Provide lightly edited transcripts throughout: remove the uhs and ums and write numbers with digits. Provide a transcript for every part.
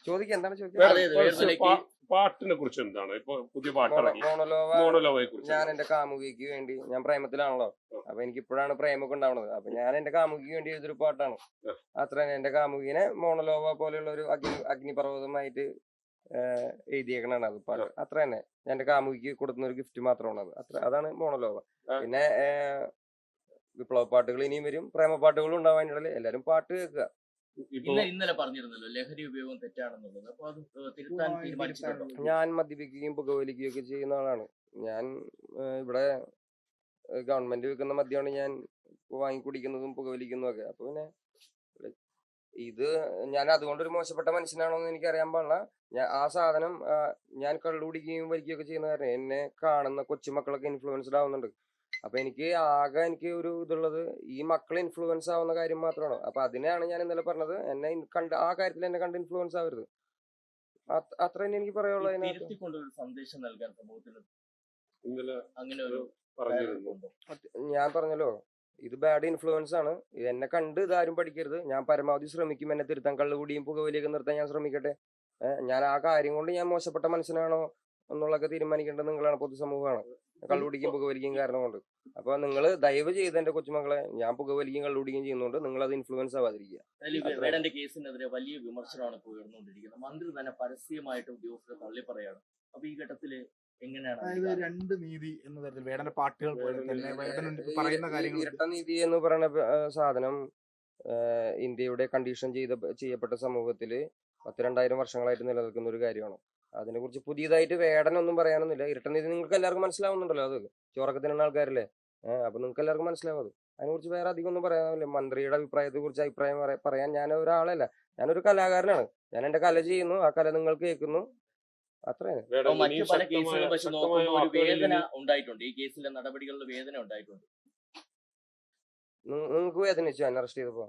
ചോദിക്കുക, എന്താണ് ചോദിക്കുക? പാട്ടിനെ കുറിച്ച് എന്താണ് ഇപ്പൊ പുതിയ പാട്ടിറങ്ങി മോണോലോവയെ കുറിച്ച്? ഞാൻ എന്റെ കാമുകിക്ക് വേണ്ടി, ഞാൻ പ്രേമത്തിലാണല്ലോ, അപ്പൊ എനിക്ക് ഇപ്പോഴാണ് പ്രേമൊക്കെ ഉണ്ടാവുന്നത്. അപ്പൊ ഞാൻ എന്റെ കാമുകിക്ക് വേണ്ടി എഴുതിയൊരു പാട്ടാണ്. അത്ര തന്നെ. എന്റെ കാമുകിനെ മോണോലോവ പോലെയുള്ള ഒരു അഗ്നിപർവ്വതമായിട്ട് എഴുതിയേക്കണാണ് അത് പാട്ട്. അത്ര തന്നെ. ഞാൻ എന്റെ കാമുകിക്ക് കൊടുക്കുന്ന ഒരു ഗിഫ്റ്റ് മാത്രമാണ് അത്. അതാണ് മോണോലോവ. പിന്നെ വിപ്ലവ പാട്ടുകൾ ഇനിയും വരും, പ്രേമ പാട്ടുകളും ഉണ്ടാവാനുള്ള. എല്ലാരും പാട്ട് കേൾക്കുക. ഇന്നലെ പറഞ്ഞിരുന്നല്ലോ ലഹരി ഉപയോഗം തെറ്റാണെന്നുള്ളത്. അപ്പൊ അത് തിരുത്താൻ തീരുമാനിച്ചിട്ടുണ്ടോ? ഞാൻ മദ്യപിക്കുകയും പുകവലിക്കുകയും ഒക്കെ ചെയ്യുന്ന ആളാണ്. ഞാൻ ഇവിടെ ഗവൺമെന്റ് വെക്കുന്ന മദ്യമാണ് ഞാൻ വാങ്ങിക്കുടിക്കുന്നതും പുകവലിക്കുന്നതും ഒക്കെ. അപ്പൊ പിന്നെ ഇത് ഞാൻ അതുകൊണ്ടൊരു മോശപ്പെട്ട മനുഷ്യനാണോ എന്ന് എനിക്ക് അറിയാൻ പാടില്ല. ആ സാധനം ഞാൻ കള്ളുകുടിക്കുകയും വലിക്കുകയൊക്കെ ചെയ്യുന്ന കാരണം എന്നെ കാണുന്ന കൊച്ചുമക്കളൊക്കെ ഇൻഫ്ലുവൻസ്ഡ് ആവുന്നുണ്ട്. അപ്പൊ എനിക്ക് ഒരു ഇതുള്ളത് ഈ മക്കൾ ഇൻഫ്ലുവൻസ് ആവുന്ന കാര്യം മാത്രമാണ്. അപ്പൊ അതിനെയാണ് ഞാൻ ഇന്നലെ പറഞ്ഞത്, എന്നെ കണ്ട് ആ കാര്യത്തിൽ എന്നെ കണ്ട് ഇൻഫ്ലുവൻസ് ആവരുത്. അത്ര തന്നെ എനിക്ക് പറയാനുള്ളൂ. സന്ദേശം നൽകാൻ സമൂഹത്തിന് ഞാൻ പറഞ്ഞല്ലോ, ഇത് ബാഡ് ഇൻഫ്ലുവൻസ് ആണ്. എന്നെ കണ്ട് ഇതാരും പഠിക്കരുത്. ഞാൻ പരമാവധി ശ്രമിക്കും എന്നെ തിരുത്താൻ. കള്ളുകൂടിയും പുകവലിയൊക്കെ നിർത്താൻ ഞാൻ ശ്രമിക്കട്ടെ. ഞാൻ ആ കാര്യം കൊണ്ട് ഞാൻ മോശപ്പെട്ട മനുഷ്യനാണോ എന്നുള്ളതൊക്കെ തീരുമാനിക്കേണ്ടത് നിങ്ങളാണ്, പൊതുസമൂഹമാണ്. കള്ളുകുടിക്കും പുകവലിക്കും കാരണം കൊണ്ട്. അപ്പൊ നിങ്ങൾ ദയവ് ചെയ്ത് എന്റെ കൊച്ചുമക്കളെ, ഞാൻ പുകവലിക്കും കള്ളുകുടിക്കും ചെയ്യുന്നതുകൊണ്ട് നിങ്ങൾ അത് ഇൻഫ്ലുവൻസ് ആവാതിരിക്കുക. കേസിനെതിരെ വലിയ വിമർശനമാണ് ഇപ്പോൾ ഉയർന്നുകൊണ്ടിരിക്കുന്നത്. മന്ത്രി തന്നെ പരസ്യമായിട്ട് ഉദ്യോഗസ്ഥരെ തള്ളി പറയാണ്. അപ്പൊ ഈ ഘട്ടത്തില് എങ്ങനെയാണ് രണ്ട് നീതി എന്ന തരത്തിൽ വേടന്റെ പാട്ടുകൾ പറയുന്ന കാര്യങ്ങൾ? ഇരട്ട നീതി എന്ന് പറയുന്ന സാധനം ഇന്ത്യയുടെ കണ്ടീഷൻ ചെയ്യപ്പെട്ട സമൂഹത്തില് 10,000-2000 വർഷങ്ങളായിട്ട് നിലനിൽക്കുന്ന ഒരു കാര്യമാണ്. അതിനെ കുറിച്ച് പുതിയതായിട്ട് വേടനൊന്നും പറയാനൊന്നുമില്ല. ഇരട്ടനീതി നിങ്ങൾക്ക് എല്ലാവർക്കും മനസ്സിലാവുന്നുണ്ടല്ലോ. അത് ചോറക്കത്തിനുള്ള ആൾക്കാരല്ലേ. അപ്പൊ നിങ്ങൾക്ക് എല്ലാവർക്കും മനസ്സിലാവും. അത് അതിനെക്കുറിച്ച് വേറെ അധികം ഒന്നും പറയാനില്ല. മന്ത്രിയുടെ അഭിപ്രായത്തെ കുറിച്ച് അഭിപ്രായം പറയാൻ ഞാൻ ഒരാളല്ല. ഞാനൊരു കലാകാരനാണ്. ഞാൻ എന്റെ കല ചെയ്യുന്നു, ആ കല നിങ്ങൾ കേൾക്കുന്നു. അത്രയാണ്. മറ്റു പല കേസുകളും പക്ഷെ നോക്കുമ്പോൾ ഒരു വേദന ഉണ്ടായിട്ടുണ്ട്. ഈ കേസിലെ നടപടികളിൽ വേദന ഉണ്ടായിട്ടുണ്ട്. നിങ്ങൾക്ക് വേദനിച്ചു എന്നെ അറസ്റ്റ് ചെയ്തപ്പോ?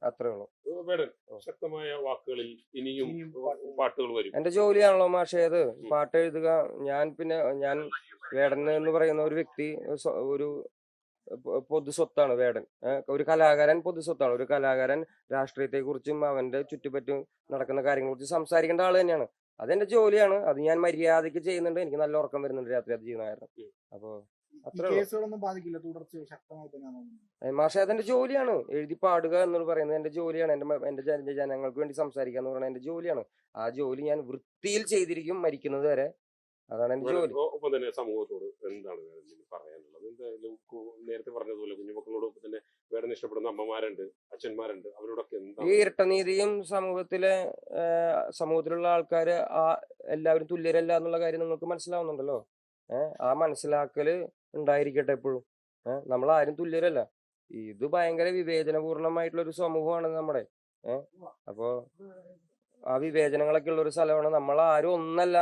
അത്രേ ഉള്ളൂ. ശക്തമായ വാക്കുകളിൽ ഇനിയും പാട്ടുകൾ വരും. എന്റെ ജോലിയാണല്ലോ മാഷേ അത്, പാട്ട് എഴുതുക. ഞാൻ വേടൻ എന്ന് പറയുന്ന ഒരു വ്യക്തി ഒരു പൊതു സ്വത്താണ്. വേടൻ ഒരു കലാകാരൻ പൊതു സ്വത്താണ്. ഒരു കലാകാരൻ രാഷ്ട്രീയത്തെ കുറിച്ചും അവന്റെ ചുറ്റുപറ്റും നടക്കുന്ന കാര്യങ്ങളെ കുറിച്ച് സംസാരിക്കേണ്ട ആള് തന്നെയാണ്. അതെന്റെ ജോലിയാണ്. അത് ഞാൻ മര്യാദയ്ക്ക് ചെയ്യുന്നുണ്ട്. എനിക്ക് നല്ല ഉറക്കം വരുന്നുണ്ട് രാത്രി അത് ചെയ്യുന്ന കാരണം. അപ്പൊ മാഷേ അതെന്റെ ജോലിയാണ്. എഴുതി പാടുക എന്ന് പറയുന്നത് എന്റെ ജോലിയാണ്. എന്റെ ജനങ്ങൾക്ക് വേണ്ടി സംസാരിക്കുക എന്ന് പറയുന്നത് എന്റെ ജോലിയാണ്. ആ ജോലി ഞാൻ വൃത്തിയിൽ ചെയ്തിരിക്കും മരിക്കുന്നത് വരെ. അതാണ് എന്റെ ജോലി. ഒപ്പം തന്നെ സമൂഹത്തോട് എന്താണ് പറയാനുള്ളത്? എന്തായാലും നേരത്തെ പറഞ്ഞതുപോലെ കുഞ്ഞുമക്കളോടൊപ്പം തന്നെ വേറെ ഇഷ്ടപ്പെടുന്ന അമ്മമാരുണ്ട്, അച്ഛന്മാരുണ്ട്, അവരോടൊക്കെ എന്താണ് ഈ ഇരട്ടനീതിയും സമൂഹത്തിലുള്ള ആൾക്കാര് എല്ലാവരും തുല്യരല്ല എന്നുള്ള കാര്യം നിങ്ങൾക്ക് മനസ്സിലാവുന്നുണ്ടല്ലോ. ആ മനസ്സിലാക്കല് ഉണ്ടായിരിക്കട്ടെ എപ്പോഴും. നമ്മൾ ആരും തുല്യരല്ല. ഇത് ഭയങ്കര വിവേചനപൂർണമായിട്ടുള്ള ഒരു സമൂഹമാണ് നമ്മുടെ. അപ്പോ ആ വിവേചനങ്ങളൊക്കെ ഉള്ള ഒരു സ്ഥലമാണ്. നമ്മൾ ആരും ഒന്നല്ല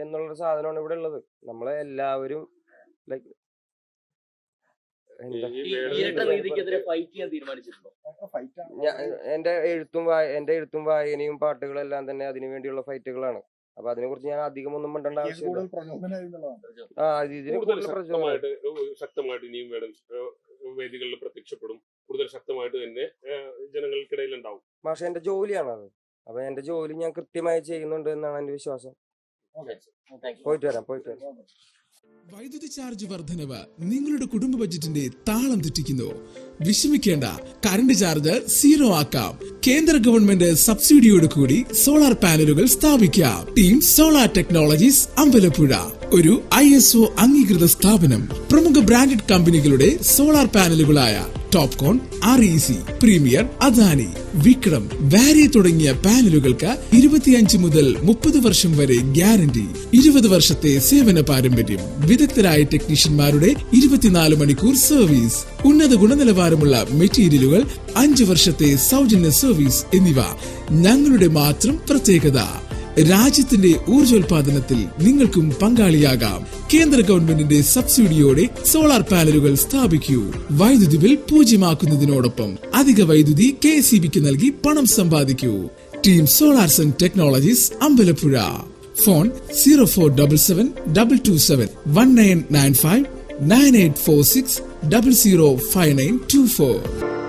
എന്നുള്ളൊരു സാധനമാണ് ഇവിടെ ഉള്ളത്. നമ്മളെ എല്ലാവരും ലൈക്ക് എന്റെ എഴുത്തും വായനയും പാട്ടുകളും എല്ലാം തന്നെ അതിനു വേണ്ടിയുള്ള ഫൈറ്റുകളാണ്. അപ്പൊ അതിനെ കുറിച്ച് ഞാൻ അധികം ഒന്നും മിണ്ടേണ്ട ആവശ്യമില്ല. ശക്തമായിട്ട് ഇനിയും വേദികളിൽ പ്രത്യക്ഷപ്പെടും. കൂടുതൽ ശക്തമായിട്ട് തന്നെ ജനങ്ങൾക്കിടയിൽ ഉണ്ടാവും. പക്ഷെ എന്റെ ജോലിയാണ് അത്. അപ്പൊ എന്റെ ജോലി ഞാൻ കൃത്യമായി ചെയ്യുന്നുണ്ട് എന്നാണ് എന്റെ വിശ്വാസം. പോയിട്ട് വരാം. വൈദ്യുതി ചാർജ് വർധനവ് നിങ്ങളുടെ കുടുംബ ബജറ്റിന്റെ താളം തെറ്റിക്കുന്നു. വിഷമിക്കേണ്ട, കറണ്ട് ചാർജ് സീറോ ആക്കാം. കേന്ദ്ര ഗവൺമെന്റ് സബ്സിഡിയോട് കൂടി സോളാർ പാനലുകൾ സ്ഥാപിക്കാം. ടീം സോളാർ ടെക്നോളജീസ് അമ്പലപ്പുഴ ഒരു ISO അംഗീകൃത സ്ഥാപനം. പ്രമുഖ ബ്രാൻഡഡ് കമ്പനികളുടെ സോളാർ പാനലുകളായ TOPCon, REC, premier, Adani, Vikram, Waaree തുടങ്ങിയ പാനലുകൾക്ക് 25 മുതൽ 30 വർഷം വരെ ഗ്യാരണ്ടി. 20 വർഷത്തെ സേവന പാരമ്പര്യം. വിദഗ്ധരായ ടെക്നീഷ്യന്മാരുടെ 24 മണിക്കൂർ സർവീസ്. ഉന്നത ഗുണനിലവാരമുള്ള മെറ്റീരിയലുകൾ, 5 വർഷത്തെ സൗജന്യ സർവീസ് എന്നിവ ഞങ്ങളുടെ മാത്രം പ്രത്യേകത. രാജ്യത്തിന്റെ ഊർജോൽപാദനത്തിൽ നിങ്ങൾക്കും പങ്കാളിയാകാം. കേന്ദ്ര ഗവൺമെന്റിന്റെ സബ്സിഡിയോടെ സോളാർ പാനലുകൾ സ്ഥാപിക്കൂ. വൈദ്യുതി ബിൽ പൂജ്യമാക്കുന്നതിനോടൊപ്പം അധിക വൈദ്യുതി KSEBക്ക് നൽകി പണം സമ്പാദിക്കൂ. Team solars and technologies Ambalappuzha. Phone 04772271995984600592